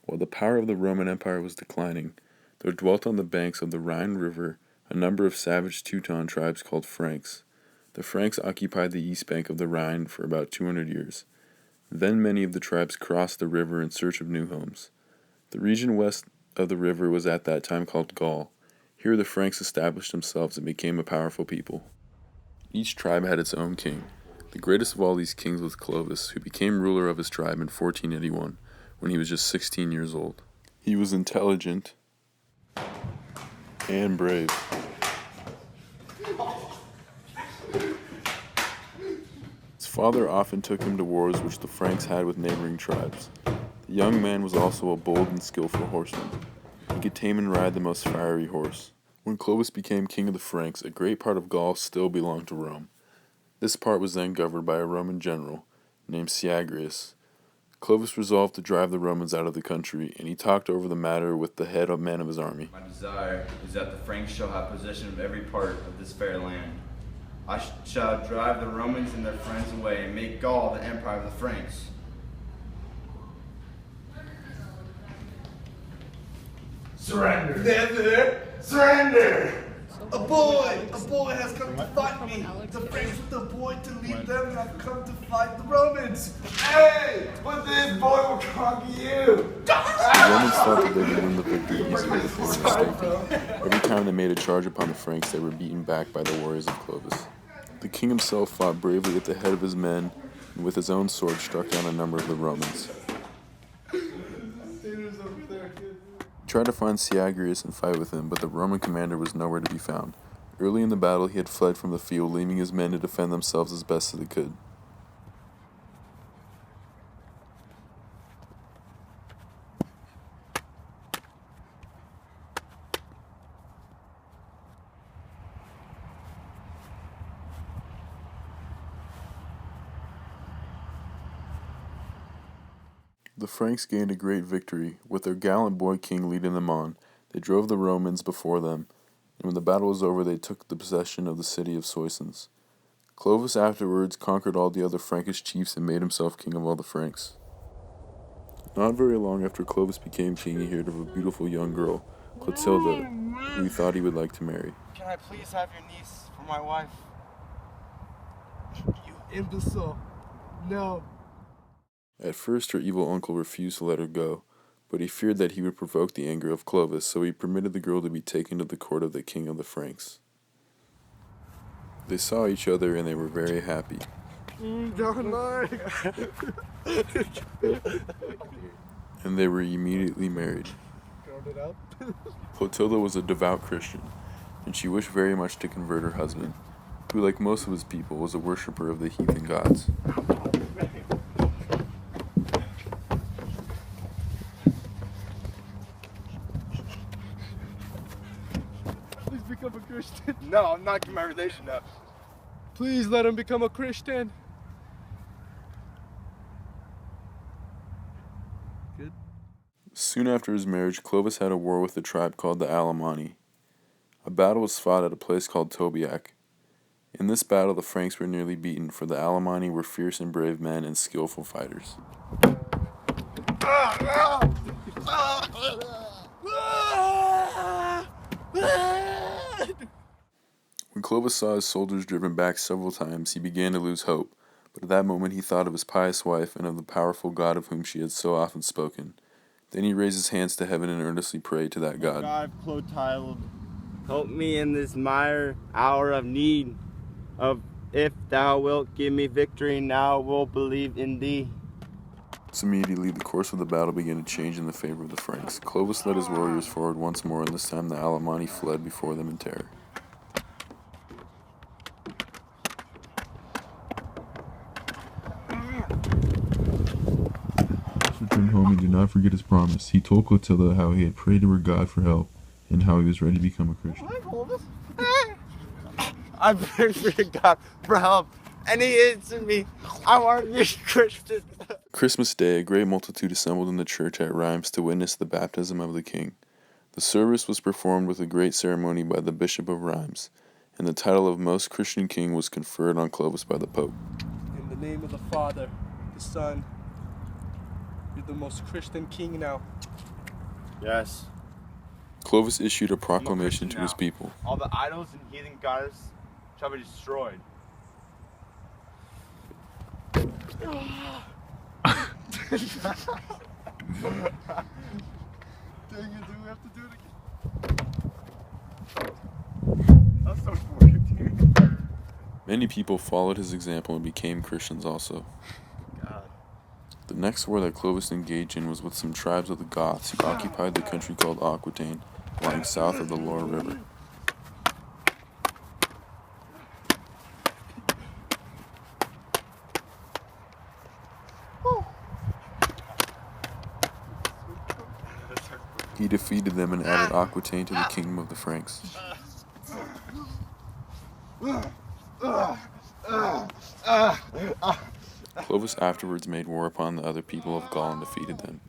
While the power of the Roman Empire was declining, there dwelt on the banks of the Rhine River a number of savage Teuton tribes called Franks. The Franks occupied the east bank of the Rhine for about 200 years. Then many of the tribes crossed the river in search of new homes. The region west of the river was at that time called Gaul. Here the Franks established themselves and became a powerful people. Each tribe had its own king. The greatest of all these kings was Clovis, who became ruler of his tribe in 1481, when he was just 16 years old. He was intelligent and brave. His father often took him to wars which the Franks had with neighboring tribes. The young man was also a bold and skillful horseman. He could tame and ride the most fiery horse. When Clovis became king of the Franks, a great part of Gaul still belonged to Rome. This part was then governed by a Roman general named Syagrius. Clovis resolved to drive the Romans out of the country, and he talked over the matter with the head of man of his army. My desire is that the Franks shall have possession of every part of this fair land. I shall drive the Romans and their friends away and make Gaul the empire of the Franks. Surrender! Never surrender! A boy has come to fight me. The Franks with the boy to lead them have come to fight the Romans. Hey, but this boy will conquer you. The Romans thought that they would win the victory easily if they were mistaken. Every time they made a charge upon the Franks, they were beaten back by the warriors of Clovis. The king himself fought bravely at the head of his men, and with his own sword struck down a number of the Romans. He tried to find Syagrius and fight with him, but the Roman commander was nowhere to be found. Early in the battle, he had fled from the field, leaving his men to defend themselves as best as they could. The Franks gained a great victory. With their gallant boy king leading them on, they drove the Romans before them, and when the battle was over, they took the possession of the city of Soissons. Clovis afterwards conquered all the other Frankish chiefs and made himself king of all the Franks. Not very long after Clovis became king, he heard of a beautiful young girl, Clotilda, who he thought he would like to marry. Can I please have your niece for my wife? You imbecile. No. At first, her evil uncle refused to let her go, but he feared that he would provoke the anger of Clovis, so he permitted the girl to be taken to the court of the king of the Franks. They saw each other and they were very happy. Don't lie. And they were immediately married. Clotilda was a devout Christian, and she wished very much to convert her husband, who, like most of his people, was a worshiper of the heathen gods. Become a Christian. No, I'm not giving my relation up. Please let him become a Christian. Good. Soon after his marriage, Clovis had a war with a tribe called the Alemanni. A battle was fought at a place called Tobiac. In this battle, the Franks were nearly beaten, for the Alemanni were fierce and brave men and skillful fighters. When Clovis saw his soldiers driven back several times, he began to lose hope, but at that moment he thought of his pious wife and of the powerful God of whom she had so often spoken. Then he raised his hands to heaven and earnestly prayed to that God. God of Clotilde, help me in this dire hour of need. If thou wilt give me victory, now will believe in thee. So immediately the course of the battle began to change in the favor of the Franks. Clovis led his warriors forward once more, and this time the Alemanni fled before them in terror. Returned home and did not forget his promise. He told Clotilda how he had prayed to her God for help and how he was ready to become a Christian. I prayed for God for help, and he answered me. I want to be a Christian. Christmas Day, a great multitude assembled in the church at Rheims to witness the baptism of the king. The service was performed with a great ceremony by the Bishop of Rheims, and the title of Most Christian King was conferred on Clovis by the Pope. In the name of the Father, the Son, You're the most Christian king now. Yes. Clovis issued a I'm a proclamation Christian to his now. people. All the idols and heathen gods shall be destroyed. Dang it, do we have to do it again? That's so funny, dude. Many people followed his example and became Christians also. God. The next war that Clovis engaged in was with some tribes of the Goths who occupied the country called Aquitaine, lying south of the Loire River. He defeated them and added Aquitaine to the kingdom of the Franks. Clovis afterwards made war upon the other people of Gaul and defeated them.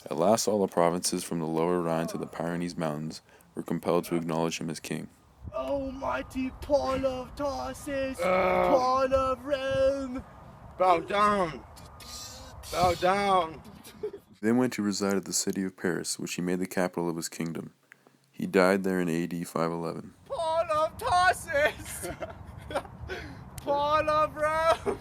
At last all the provinces from the lower Rhine to the Pyrenees Mountains were compelled to acknowledge him as king. Almighty Paul of Tarsus, Paul of Rome. Bow down. Bow down. He then went to reside at the city of Paris, which he made the capital of his kingdom. He died there in AD 511. Paul of Tarsus, Paul of Rome.